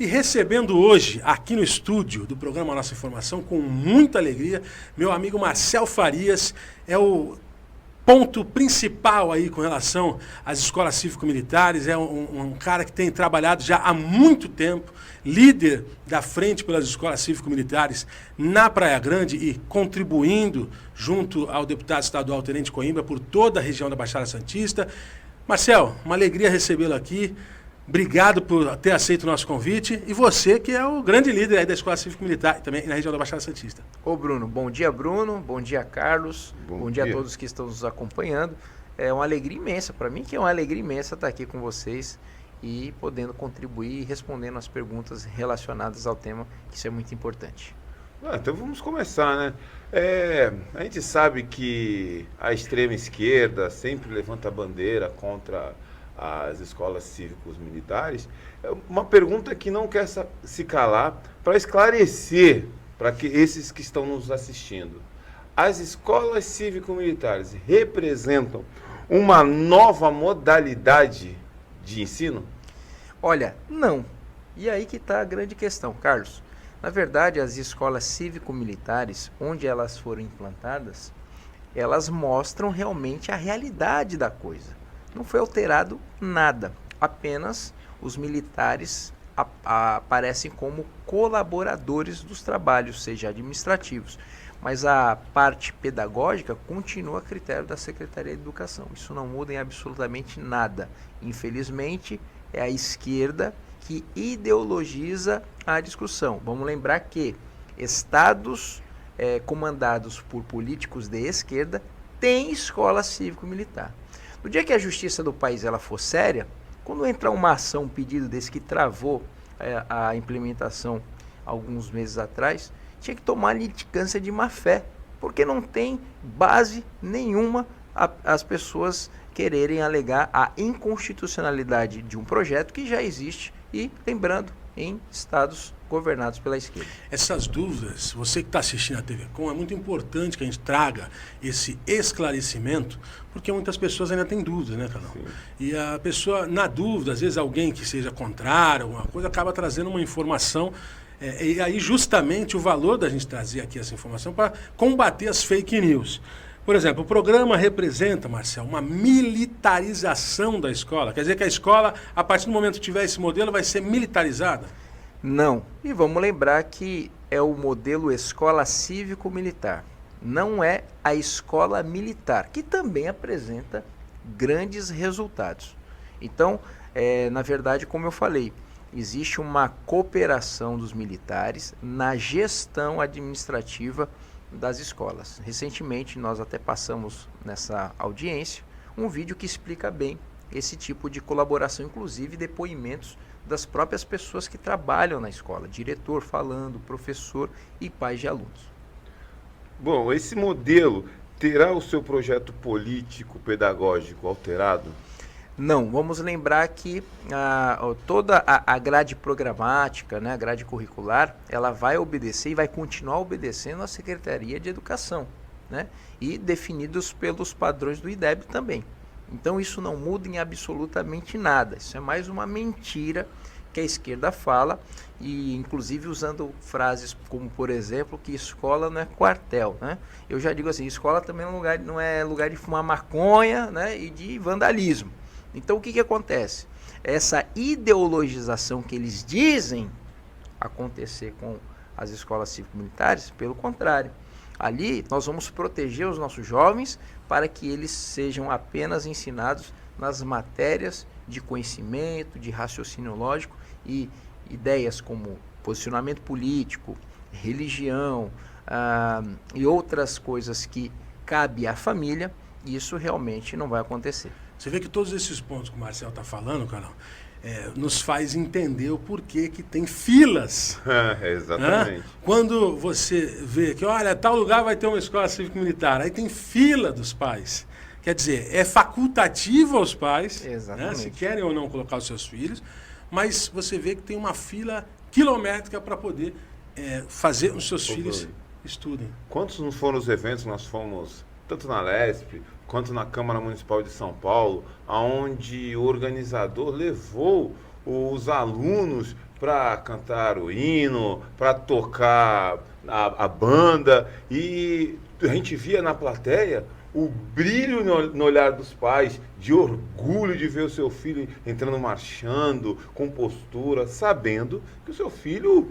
E recebendo hoje, aqui no estúdio do programa Nossa Informação, com muita alegria, meu amigo Marcel Farias, é o ponto principal aí com relação às escolas cívico-militares, é um cara que tem trabalhado já há muito tempo, líder da frente pelas escolas cívico-militares na Praia Grande e contribuindo junto ao deputado estadual Tenente Coimbra por toda a região da Baixada Santista. Marcel, uma alegria recebê-lo aqui. Obrigado por ter aceito o nosso convite. E você, que é o grande líder aí da Escola Cívico-Militar e também na região da Baixada Santista. Ô Bruno, bom dia Bom dia Carlos, bom dia a todos que estão nos acompanhando. É uma alegria imensa, para mim que é uma alegria imensa estar aqui com vocês e podendo contribuir e respondendo as perguntas relacionadas ao tema, que isso é muito importante. Então vamos começar, né? A gente sabe que a extrema esquerda sempre levanta a bandeira contra as escolas cívicos militares. É uma pergunta que não quer se calar para esclarecer para que esses que estão nos assistindo. As escolas cívico-militares representam uma nova modalidade de ensino? Olha, não. E aí que está a grande questão, Carlos. Na verdade, as escolas cívico-militares, onde elas foram implantadas, elas mostram realmente a realidade da coisa. Não foi alterado nada, apenas os militares aparecem como colaboradores dos trabalhos, seja administrativos, mas a parte pedagógica continua a critério da Secretaria de Educação. Isso não muda em absolutamente nada. Infelizmente, é a esquerda que ideologiza a discussão. Vamos lembrar que estados comandados por políticos de esquerda têm escola cívico-militar. No dia que a justiça do país ela for séria, quando entrar uma ação, um pedido desse que travou a implementação alguns meses atrás, tinha que tomar litigância de má fé, porque não tem base nenhuma as pessoas quererem alegar a inconstitucionalidade de um projeto que já existe e, lembrando, em estados governados pela esquerda. Essas dúvidas, você que está assistindo a TV Com, é muito importante que a gente traga esse esclarecimento, porque muitas pessoas ainda têm dúvidas, né, Carol? Sim. E a pessoa, na dúvida, às vezes alguém que seja contrário, alguma coisa, acaba trazendo uma informação, e aí justamente o valor da gente trazer aqui essa informação para combater as fake news. Por exemplo, o programa representa, Marcel, uma militarização da escola. Quer dizer que a escola, a partir do momento que tiver esse modelo, vai ser militarizada? Não. E vamos lembrar que é o modelo escola cívico-militar. Não é a escola militar, que também apresenta grandes resultados. Então, na verdade, como eu falei, existe uma cooperação dos militares na gestão administrativa das escolas. Recentemente, nós até passamos nessa audiência um vídeo que explica bem esse tipo de colaboração, inclusive depoimentos das próprias pessoas que trabalham na escola, diretor falando, professor e pais de alunos. Bom, esse modelo terá o seu projeto político, pedagógico alterado? Não, vamos lembrar que toda a grade programática, né, a grade curricular, ela vai obedecer e vai continuar obedecendo à Secretaria de Educação, né, e definidos pelos padrões do IDEB também. Então isso não muda em absolutamente nada, isso é mais uma mentira que a esquerda fala, e inclusive usando frases como, por exemplo, que escola não é quartel, né? Eu já digo assim, escola também não é lugar de fumar maconha, né, e de vandalismo. Então o que acontece? Essa ideologização que eles dizem acontecer com as escolas cívico-militares, pelo contrário. Ali nós vamos proteger os nossos jovens para que eles sejam apenas ensinados nas matérias de conhecimento, de raciocínio lógico e ideias como posicionamento político, religião e outras coisas que cabe à família. Isso realmente não vai acontecer. Você vê que todos esses pontos que o Marcel está falando, Carol, nos faz entender o porquê que tem filas. Exatamente. Né? Quando você vê que, olha, tal lugar vai ter uma escola cívico-militar, aí tem fila dos pais. Quer dizer, é facultativo aos pais, né, se querem ou não colocar os seus filhos, mas você vê que tem uma fila quilométrica para poder fazer os seus filhos estudem. Quantos não foram os eventos que nós fomos, tanto na LESP, quanto na Câmara Municipal de São Paulo, onde o organizador levou os alunos para cantar o hino, para tocar a banda, e a gente via na plateia o brilho no olhar dos pais, de orgulho de ver o seu filho entrando marchando, com postura, sabendo que o seu filho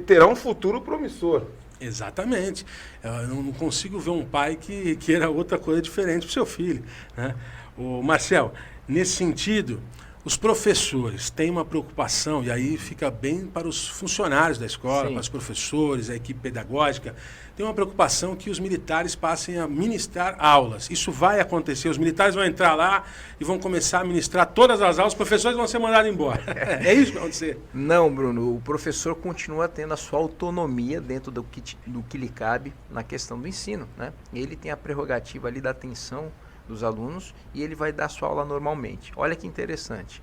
terá um futuro promissor. Exatamente. Eu não consigo ver um pai que queira outra coisa diferente para o seu filho, né? O Marcel, nesse sentido, os professores têm uma preocupação, e aí fica bem para os funcionários da escola, Sim. para os professores, a equipe pedagógica, tem uma preocupação que os militares passem a ministrar aulas. Isso vai acontecer, os militares vão entrar lá e vão começar a ministrar todas as aulas, os professores vão ser mandados embora. É isso que vai acontecer? Não, Bruno, o professor continua tendo a sua autonomia dentro do que lhe cabe na questão do ensino, né? Ele tem a prerrogativa ali da atenção dos alunos e ele vai dar sua aula normalmente. Olha que interessante.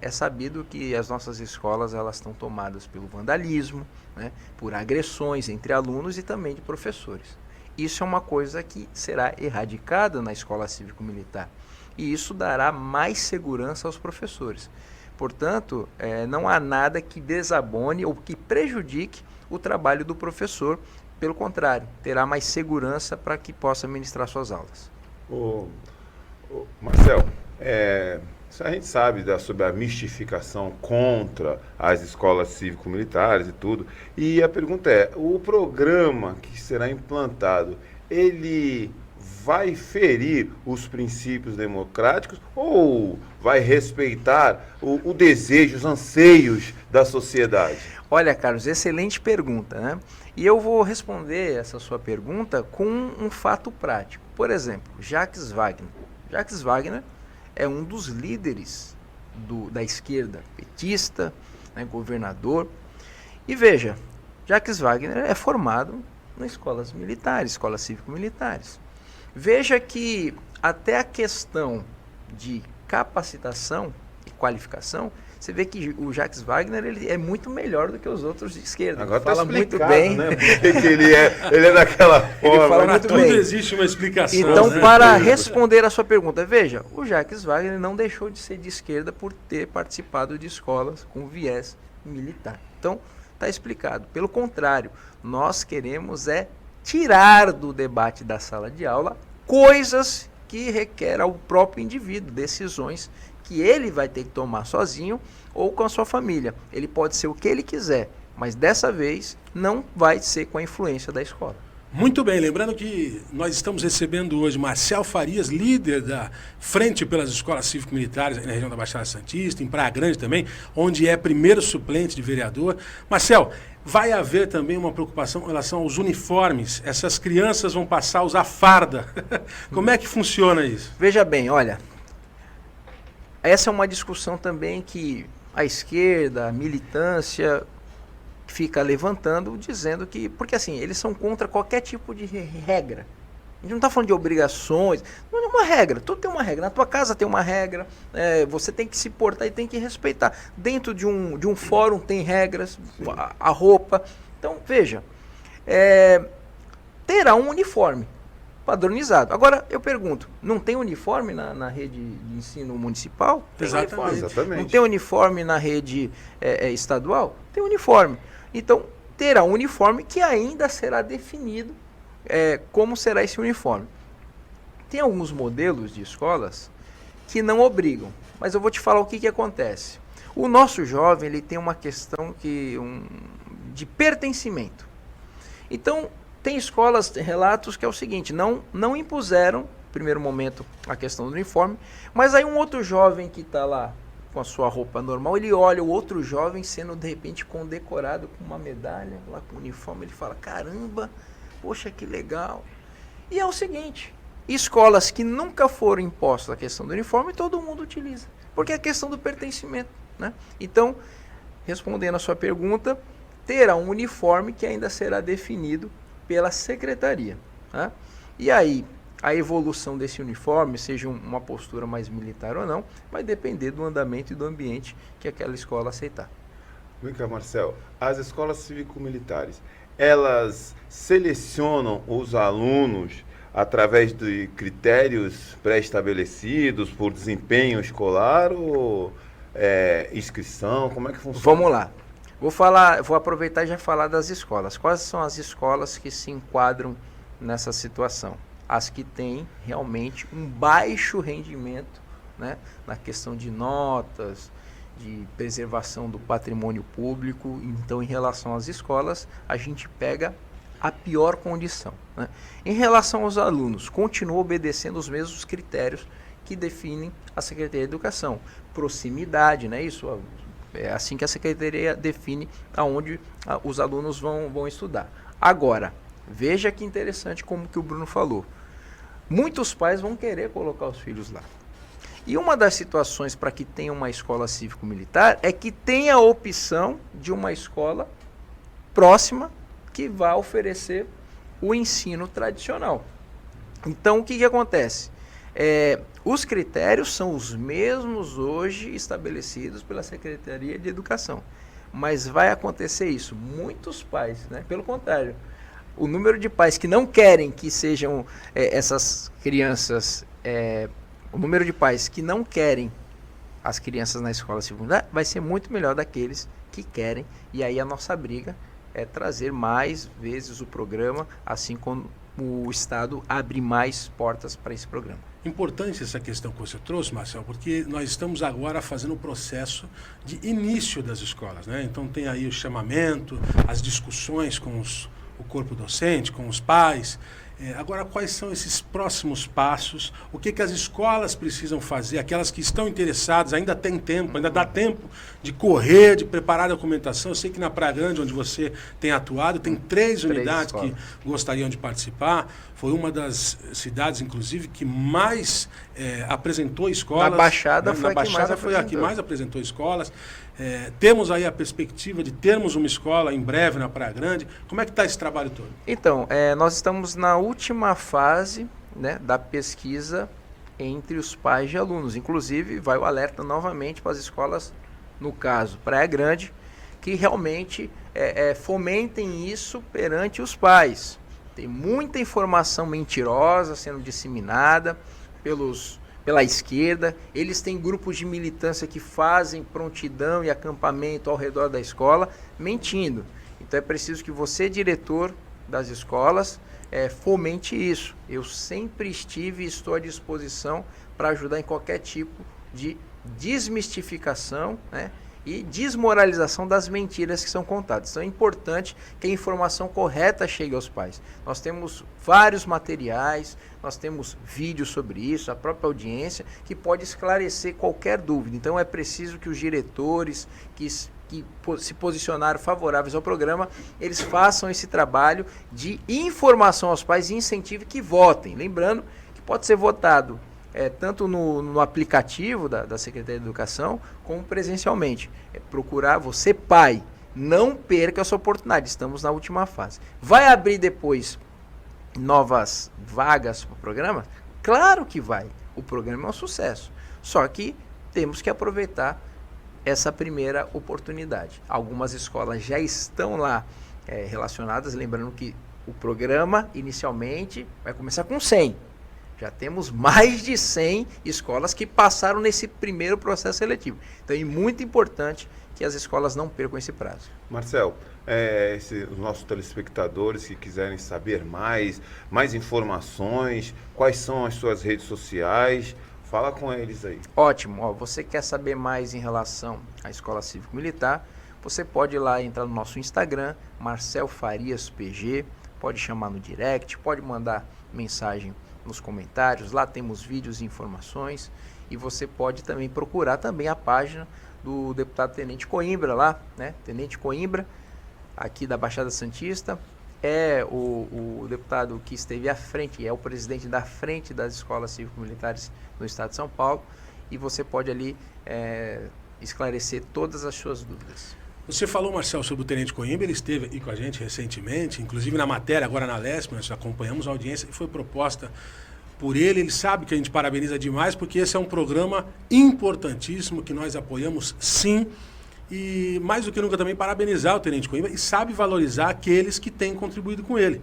É sabido que as nossas escolas elas estão tomadas pelo vandalismo, né, por agressões entre alunos e também de professores. Isso é uma coisa que será erradicada na escola cívico-militar e isso dará mais segurança aos professores. Portanto, não há nada que desabone ou que prejudique o trabalho do professor. Pelo contrário, terá mais segurança para que possa ministrar suas aulas. Marcel, a gente sabe sobre a mistificação contra as escolas cívico-militares e tudo. E a pergunta é, o programa que será implantado, ele vai ferir os princípios democráticos ou vai respeitar o desejo, os anseios da sociedade? Olha, Carlos, excelente pergunta, né? E eu vou responder essa sua pergunta com um fato prático. Por exemplo, Jacques Wagner. Jacques Wagner é um dos líderes da esquerda petista, né, governador. E veja, Jacques Wagner é formado em escolas militares, escolas cívico-militares. Veja que até a questão de capacitação e qualificação, você vê que o Jacques Wagner ele é muito melhor do que os outros de esquerda. Agora fala tá muito bem, né? Porque ele é daquela forma. Ele fala Para muito tudo bem. existe uma explicação. Então, né? para responder a sua pergunta, veja, o Jacques Wagner não deixou de ser de esquerda por ter participado de escolas com viés militar. Então, está explicado. Pelo contrário, nós queremos tirar do debate da sala de aula coisas que requerem ao próprio indivíduo, decisões que ele vai ter que tomar sozinho ou com a sua família. Ele pode ser o que ele quiser, mas dessa vez não vai ser com a influência da escola. Muito bem, lembrando que nós estamos recebendo hoje Marcel Farias, líder da Frente pelas Escolas Cívico-Militares na região da Baixada Santista, em Praia Grande também, onde é primeiro suplente de vereador. Marcel, vai haver também uma preocupação com relação aos uniformes. Essas crianças vão passar a usar farda. Como é que funciona isso? Veja bem, olha, essa é uma discussão também que a esquerda, a militância fica levantando, dizendo que... Porque assim, eles são contra qualquer tipo de regra. A gente não está falando de obrigações, não é uma regra, tudo tem uma regra. Na tua casa tem uma regra, você tem que se portar e tem que respeitar. Dentro de um fórum tem regras, a roupa. Então, veja, terá um uniforme padronizado. Agora, eu pergunto, não tem uniforme na rede de ensino municipal? Tem uniforme. Exatamente. Não tem uniforme na rede estadual? Tem uniforme. Então, terá um uniforme que ainda será definido como será esse uniforme. Tem alguns modelos de escolas que não obrigam, mas eu vou te falar o que acontece. O nosso jovem ele tem uma questão de pertencimento. Então, tem escolas, tem relatos que é o seguinte, não impuseram, no primeiro momento, a questão do uniforme, mas aí um outro jovem que está lá com a sua roupa normal, ele olha o outro jovem sendo, de repente, condecorado com uma medalha, lá com o uniforme, ele fala, caramba, poxa, que legal. E é o seguinte, escolas que nunca foram impostas a questão do uniforme, todo mundo utiliza, porque é a questão do pertencimento, né? Então, respondendo a sua pergunta, terá um uniforme que ainda será definido pela secretaria, tá? E aí, a evolução desse uniforme, seja uma postura mais militar ou não, vai depender do andamento e do ambiente que aquela escola aceitar. Vem cá, Marcel, as escolas cívico-militares, elas selecionam os alunos através de critérios pré-estabelecidos por desempenho escolar ou inscrição? Como é que funciona? Vamos lá. Vou aproveitar e já falar das escolas. Quais são as escolas que se enquadram nessa situação? As que têm realmente um baixo rendimento, né, na questão de notas, de preservação do patrimônio público. Então, em relação às escolas, a gente pega a pior condição, né? Em relação aos alunos, continua obedecendo os mesmos critérios que definem a Secretaria de Educação. Proximidade, né? Isso é assim que a Secretaria define aonde os alunos vão estudar. Agora, veja que interessante como que o Bruno falou. Muitos pais vão querer colocar os filhos lá. E uma das situações para que tenha uma escola cívico-militar é que tenha a opção de uma escola próxima que vai oferecer o ensino tradicional. Então, o que acontece? Os critérios são os mesmos hoje estabelecidos pela Secretaria de Educação. Mas vai acontecer isso. Muitos pais, né? Pelo contrário, o número de pais que não querem que sejam essas crianças, o número de pais que não querem as crianças na escola secundária vai ser muito melhor daqueles que querem. E aí a nossa briga é trazer mais vezes o programa, assim como o Estado abre mais portas para esse programa. Importante essa questão que você trouxe, Marcelo, porque nós estamos agora fazendo o processo de início das escolas, né? Então tem aí o chamamento, as discussões com o corpo docente, com os pais. Agora, quais são esses próximos passos? O que as escolas precisam fazer? Aquelas que estão interessadas, ainda tem tempo, ainda dá tempo de correr, de preparar a documentação. Eu sei que na Praia Grande, onde você tem atuado, tem três unidades que gostariam de participar. Foi uma das cidades, inclusive, que mais apresentou escolas. Na Baixada, né? Foi a que mais apresentou escolas. Temos aí a perspectiva de termos uma escola em breve na Praia Grande. Como é que está esse trabalho todo? Então, nós estamos na última fase, né, da pesquisa entre os pais de alunos. Inclusive, vai o alerta novamente para as escolas, no caso, Praia Grande, que realmente fomentem isso perante os pais. Tem muita informação mentirosa sendo disseminada pela esquerda. Eles têm grupos de militância que fazem prontidão e acampamento ao redor da escola, mentindo. Então é preciso que você, diretor das escolas, fomente isso. Eu sempre estive e estou à disposição para ajudar em qualquer tipo de desmistificação, né, e desmoralização das mentiras que são contadas. Então é importante que a informação correta chegue aos pais. Nós temos vários materiais, nós temos vídeos sobre isso, a própria audiência, que pode esclarecer qualquer dúvida. Então é preciso que os diretores que se posicionaram favoráveis ao programa, eles façam esse trabalho de informação aos pais e incentive que votem. Lembrando que pode ser votado tanto no aplicativo da Secretaria de Educação, como presencialmente. Procurar você, pai, não perca essa oportunidade, estamos na última fase. Vai abrir depois novas vagas para o programa? Claro que vai, o programa é um sucesso, só que temos que aproveitar essa primeira oportunidade. Algumas escolas já estão lá relacionadas, lembrando que o programa inicialmente vai começar com 100. Já temos mais de 100 escolas que passaram nesse primeiro processo seletivo. Então é muito importante que as escolas não percam esse prazo. Marcelo, os nossos telespectadores que quiserem saber mais informações, quais são as suas redes sociais, fala com eles aí. Ótimo. Você quer saber mais em relação à Escola Cívico-Militar, você pode ir lá entrar no nosso Instagram, Marcel Farias PG, pode chamar no direct, pode mandar mensagem nos comentários, lá temos vídeos e informações, e você pode também procurar também a página do deputado Tenente Coimbra lá, né? Tenente Coimbra, aqui da Baixada Santista, é o deputado que esteve à frente, é o presidente da frente das escolas cívico-militares no estado de São Paulo, e você pode ali esclarecer todas as suas dúvidas. Você falou, Marcelo, sobre o Tenente Coimbra, ele esteve aí com a gente recentemente, inclusive na matéria, agora na LESP, nós acompanhamos a audiência que foi proposta por ele sabe que a gente parabeniza demais, porque esse é um programa importantíssimo que nós apoiamos sim, e mais do que nunca também parabenizar o Tenente Coimbra e sabe valorizar aqueles que têm contribuído com ele.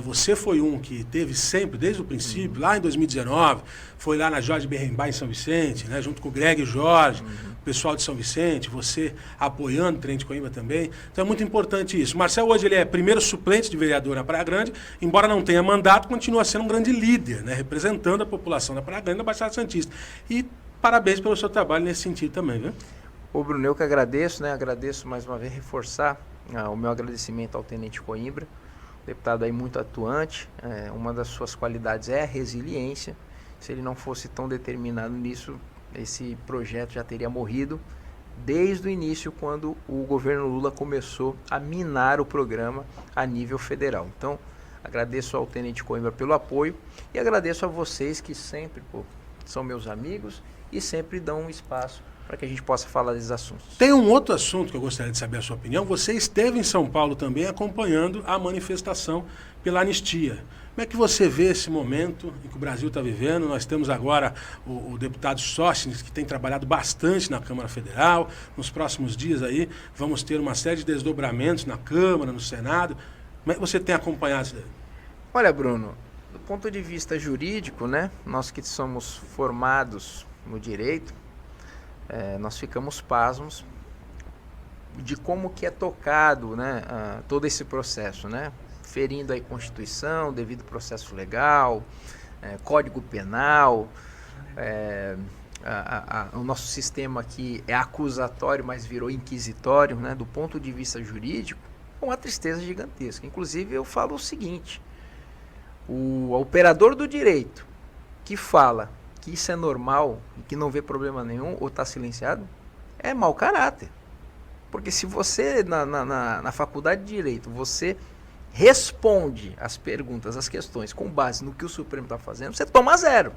Você foi um que teve sempre, desde o princípio, lá em 2019, foi lá na Jorge Berrembá em São Vicente, né, junto com o Greg e o Jorge, o pessoal de São Vicente, você apoiando o Tenente Coimbra também. Então é muito importante isso. O Marcel hoje ele é primeiro suplente de vereador na Praia Grande, embora não tenha mandato, continua sendo um grande líder, né, representando a população da Praia Grande e da Baixada Santista. E parabéns pelo seu trabalho nesse sentido também, viu? Ô Bruno, eu que agradeço, né? Agradeço mais uma vez, reforçar o meu agradecimento ao Tenente Coimbra, deputado aí muito atuante. Uma das suas qualidades é a resiliência. Se ele não fosse tão determinado nisso, esse projeto já teria morrido desde o início, quando o governo Lula começou a minar o programa a nível federal. Então, agradeço ao Tenente Coimbra pelo apoio e agradeço a vocês que sempre são meus amigos e sempre dão um espaço para que a gente possa falar desses assuntos. Tem um outro assunto que eu gostaria de saber a sua opinião. Você esteve em São Paulo também acompanhando a manifestação pela anistia. Como é que você vê esse momento em que o Brasil está vivendo? Nós temos agora o deputado Sóstenes, que tem trabalhado bastante na Câmara Federal. Nos próximos dias aí vamos ter uma série de desdobramentos na Câmara, no Senado. Como é que você tem acompanhado isso daí? Olha, Bruno, do ponto de vista jurídico, né, nós que somos formados no direito, nós ficamos pasmos de como que é tocado, né, todo esse processo, né, ferindo a Constituição, devido processo legal, Código Penal, o nosso sistema aqui é acusatório, mas virou inquisitório, né, do ponto de vista jurídico, é uma tristeza gigantesca. Inclusive eu falo o seguinte, o operador do direito que fala que isso é normal e que não vê problema nenhum ou está silenciado, é mau caráter. Porque se você, na faculdade de Direito, você responde as perguntas, as questões, com base no que o Supremo está fazendo, você toma 0.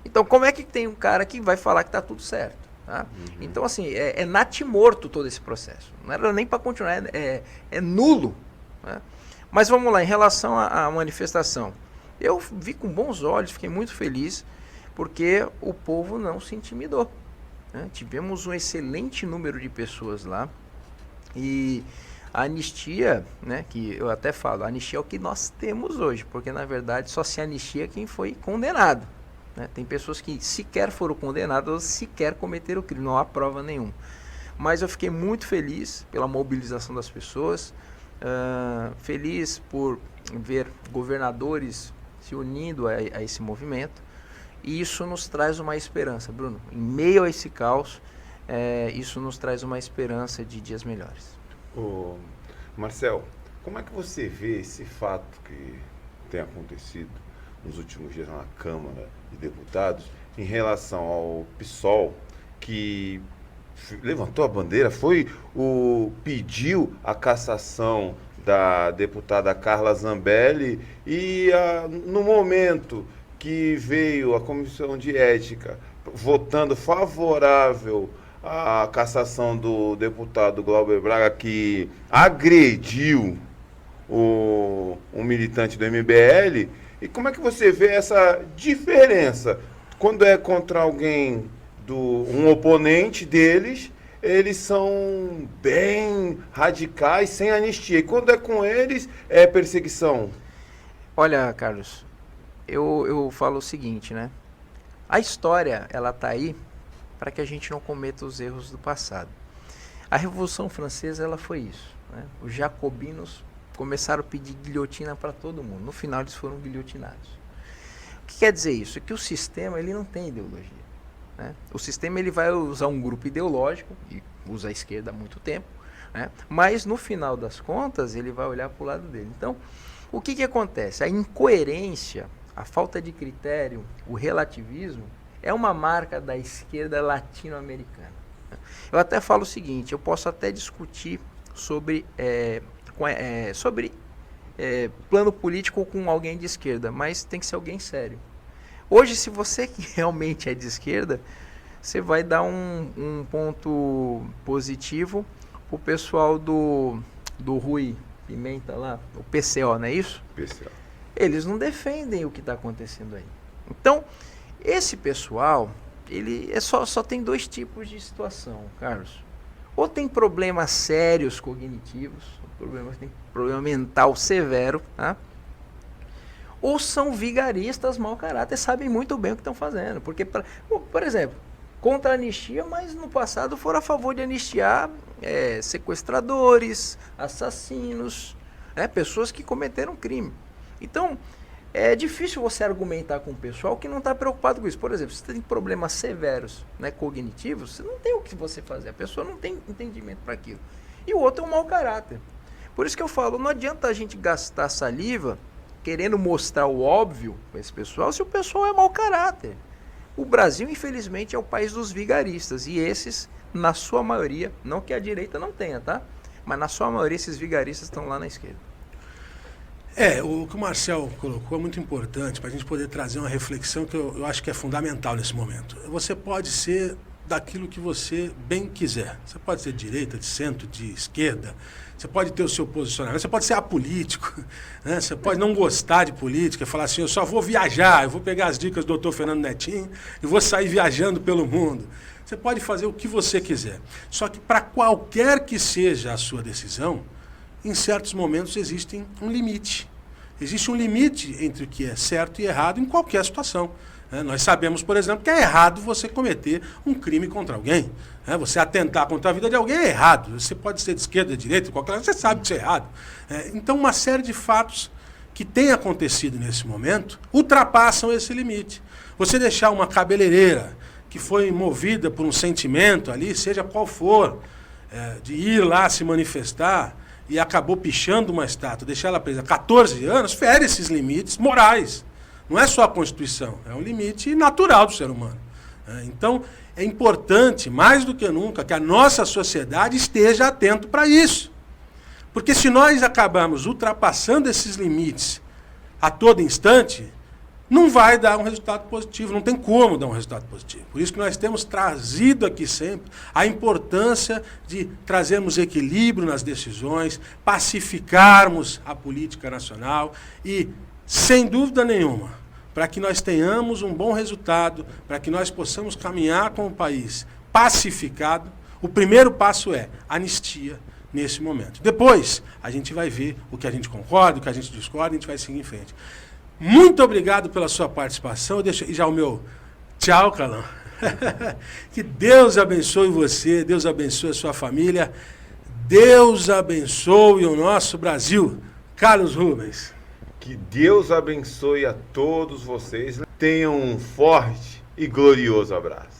Então, como é que tem um cara que vai falar que está tudo certo? Tá? Então, assim, é natimorto todo esse processo. Não era nem para continuar, é nulo. Né? Mas vamos lá, em relação à manifestação. Eu vi com bons olhos, fiquei muito feliz, porque o povo não se intimidou. Né? Tivemos um excelente número de pessoas lá e a anistia, né, que eu até falo, a anistia é o que nós temos hoje, porque na verdade só se anistia quem foi condenado. Né? Tem pessoas que sequer foram condenadas ou sequer cometeram o crime, não há prova nenhuma. Mas eu fiquei muito feliz pela mobilização das pessoas, feliz por ver governadores se unindo a esse movimento. E isso nos traz uma esperança, Bruno. Em meio a esse caos, isso nos traz uma esperança de dias melhores. Ô, Marcel, como é que você vê esse fato que tem acontecido nos últimos dias na Câmara de Deputados em relação ao PSOL, que levantou a bandeira, pediu a cassação da deputada Carla Zambelli e no momento que veio a Comissão de Ética votando favorável à cassação do deputado Glauber Braga, que agrediu um militante do MBL, e como é que você vê essa diferença? Quando é contra alguém, um oponente deles, eles são bem radicais, sem anistia, e quando é com eles, é perseguição. Olha, Carlos, eu falo o seguinte, né? A história, ela tá aí para que a gente não cometa os erros do passado. A Revolução Francesa, ela foi isso. Né? Os jacobinos começaram a pedir guilhotina para todo mundo. No final, eles foram guilhotinados. O que quer dizer isso? É que o sistema, ele não tem ideologia. Né? O sistema, ele vai usar um grupo ideológico, e usa a esquerda há muito tempo, né? Mas no final das contas, ele vai olhar para o lado dele. Então, o que acontece? A incoerência, a falta de critério, o relativismo, é uma marca da esquerda latino-americana. Eu até falo o seguinte, eu posso até discutir sobre plano político com alguém de esquerda, mas tem que ser alguém sério. Hoje, se você realmente é de esquerda, você vai dar um ponto positivo para o pessoal do Rui Pimenta lá, o PCO, não é isso? PCO. Eles não defendem o que está acontecendo aí. Então, esse pessoal, ele só tem 2 tipos de situação, Carlos. ou tem problemas sérios cognitivos, tem problema mental severo, tá? Ou são vigaristas mau caráter, sabem muito bem o que estão fazendo. Porque, por exemplo, contra a anistia, mas no passado foram a favor de anistiar sequestradores, assassinos, pessoas que cometeram crime. Então, é difícil você argumentar com o pessoal que não está preocupado com isso. Por exemplo, se você tem problemas severos, cognitivos, você não tem o que você fazer. A pessoa não tem entendimento para aquilo. E o outro é um mau caráter. Por isso que eu falo, não adianta a gente gastar saliva querendo mostrar o óbvio para esse pessoal, se o pessoal é mau caráter. O Brasil, infelizmente, é o país dos vigaristas. E esses, na sua maioria, não que a direita não tenha, tá? Mas na sua maioria, esses vigaristas estão lá na esquerda. O que o Marcel colocou é muito importante para a gente poder trazer uma reflexão que eu acho que é fundamental nesse momento. Você pode ser daquilo que você bem quiser. Você pode ser de direita, de centro, de esquerda. Você pode ter o seu posicionamento. Você pode ser apolítico. Né? Você pode não gostar de política e falar assim, eu só vou viajar, eu vou pegar as dicas do Dr. Fernando Netinho e vou sair viajando pelo mundo. Você pode fazer o que você quiser. Só que para qualquer que seja a sua decisão, em certos momentos existe um limite. Existe um limite entre o que é certo e errado em qualquer situação. Nós sabemos, por exemplo, que é errado você cometer um crime contra alguém. Você atentar contra a vida de alguém é errado. Você pode ser de esquerda, de direita, qualquer lado, você sabe que isso é errado. Então, uma série de fatos que têm acontecido nesse momento ultrapassam esse limite. Você deixar uma cabeleireira que foi movida por um sentimento ali, seja qual for, de ir lá se manifestar, e acabou pichando uma estátua, deixar ela presa 14 anos, fere esses limites morais. Não é só a Constituição, é um limite natural do ser humano. Então, é importante, mais do que nunca, que a nossa sociedade esteja atento para isso. Porque se nós acabarmos ultrapassando esses limites a todo instante, não vai dar um resultado positivo, não tem como dar um resultado positivo. Por isso que nós temos trazido aqui sempre a importância de trazermos equilíbrio nas decisões, pacificarmos a política nacional e, sem dúvida nenhuma, para que nós tenhamos um bom resultado, para que nós possamos caminhar com o país pacificado, o primeiro passo é anistia nesse momento. Depois, a gente vai ver o que a gente concorda, o que a gente discorda, a gente vai seguir em frente. Muito obrigado pela sua participação. Eu deixo já o meu tchau, Carlão. Que Deus abençoe você, Deus abençoe a sua família, Deus abençoe o nosso Brasil. Carlos Rubens. Que Deus abençoe a todos vocês. Tenham um forte e glorioso abraço.